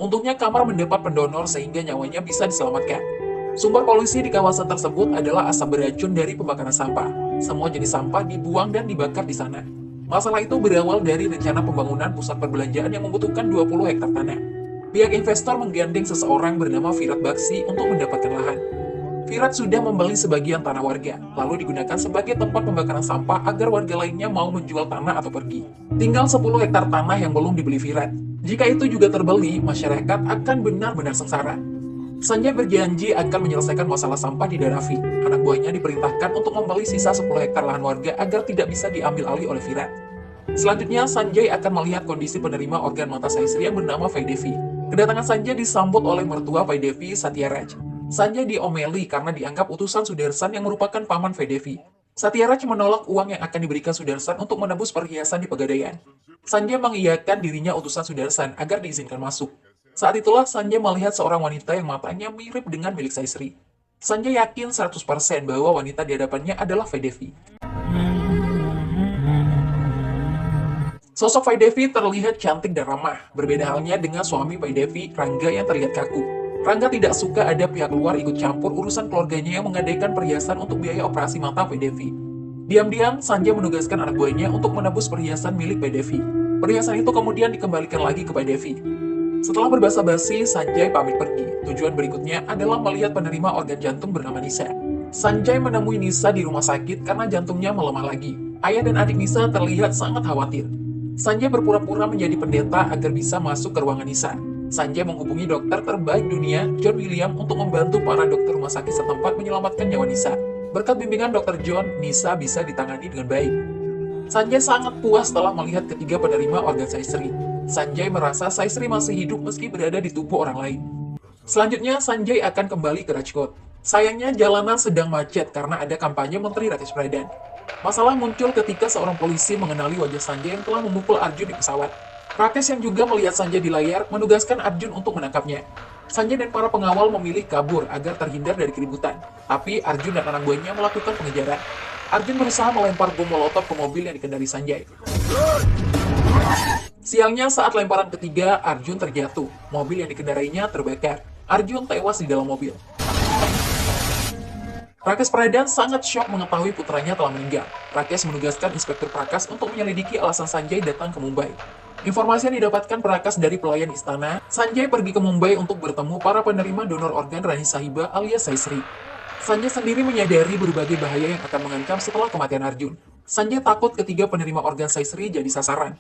Untungnya kamar mendapat pendonor sehingga nyawanya bisa diselamatkan. Sumber polusi di kawasan tersebut adalah asap beracun dari pembakaran sampah. Semua jenis sampah dibuang dan dibakar di sana. Masalah itu berawal dari rencana pembangunan pusat perbelanjaan yang membutuhkan 20 hektar tanah. Pihak investor menggandeng seseorang bernama Virat Baksi untuk mendapatkan lahan. Virat sudah membeli sebagian tanah warga, lalu digunakan sebagai tempat pembakaran sampah agar warga lainnya mau menjual tanah atau pergi. Tinggal 10 hektar tanah yang belum dibeli Virat. Jika itu juga terbeli, masyarakat akan benar-benar sengsara. Sanjay berjanji akan menyelesaikan masalah sampah di Dharavi. Anak buahnya diperintahkan untuk membeli sisa 10 hektar lahan warga agar tidak bisa diambil alih oleh Virat. Selanjutnya, Sanjay akan melihat kondisi penerima organ mata Saisri yang bernama Vaidevi. Kedatangan Sanjay disambut oleh mertua Vaidevi, Satyaraj. Sanjay diomeli karena dianggap utusan Sudarsan yang merupakan paman Vaidevi. Satyaraj menolak uang yang akan diberikan Sudarsan untuk menebus perhiasan di Pegadaian. Sanjay mengiyakan dirinya utusan Sudarsan agar diizinkan masuk. Saat itulah Sanjay melihat seorang wanita yang matanya mirip dengan milik Saisri. Sanjay yakin 100% bahwa wanita di hadapannya adalah Vaidevi. Sosok Vaidevi terlihat cantik dan ramah, berbeda halnya dengan suami Vaidevi, Rangga yang terlihat kaku. Rangga tidak suka ada pihak luar ikut campur urusan keluarganya yang menggadaikan perhiasan untuk biaya operasi mata Vaidevi. Diam-diam, Sanjay menugaskan anak buahnya untuk menebus perhiasan milik Vaidevi. Perhiasan itu kemudian dikembalikan lagi ke Vaidevi. Setelah berbasa-basi, Sanjay pamit pergi. Tujuan berikutnya adalah melihat penerima organ jantung bernama Nisa. Sanjay menemui Nisa di rumah sakit karena jantungnya melemah lagi. Ayah dan adik Nisa terlihat sangat khawatir. Sanjay berpura-pura menjadi pendeta agar bisa masuk ke ruangan Nisa. Sanjay menghubungi dokter terbaik dunia, John William, untuk membantu para dokter rumah sakit setempat menyelamatkan nyawa Nisa. Berkat bimbingan Dr. John, Nisa bisa ditangani dengan baik. Sanjay sangat puas setelah melihat ketiga penerima organ Saisri. Sanjay merasa Saisri masih hidup meski berada di tubuh orang lain. Selanjutnya, Sanjay akan kembali ke Rajkot. Sayangnya, jalanan sedang macet karena ada kampanye Menteri Rakesh Pradhan. Masalah muncul ketika seorang polisi mengenali wajah Sanjay yang telah memukul Arjun di pesawat. Rakesh yang juga melihat Sanjay di layar menugaskan Arjun untuk menangkapnya. Sanjay dan para pengawal memilih kabur agar terhindar dari keributan. Tapi Arjun dan anak buahnya melakukan pengejaran. Arjun berusaha melempar bom molotov ke mobil yang dikendari Sanjay. Sialnya saat lemparan ketiga, Arjun terjatuh. Mobil yang dikendarainya terbakar. Arjun tewas di dalam mobil. Rakesh Pradhan sangat syok mengetahui putranya telah meninggal. Rakesh menugaskan Inspektur Prakas untuk menyelidiki alasan Sanjay datang ke Mumbai. Informasi yang didapatkan Prakas dari pelayan istana, Sanjay pergi ke Mumbai untuk bertemu para penerima donor organ Rani Sahiba alias Saisri. Sanjay sendiri menyadari berbagai bahaya yang akan mengancam setelah kematian Arjun. Sanjay takut ketiga penerima organ Saisri jadi sasaran.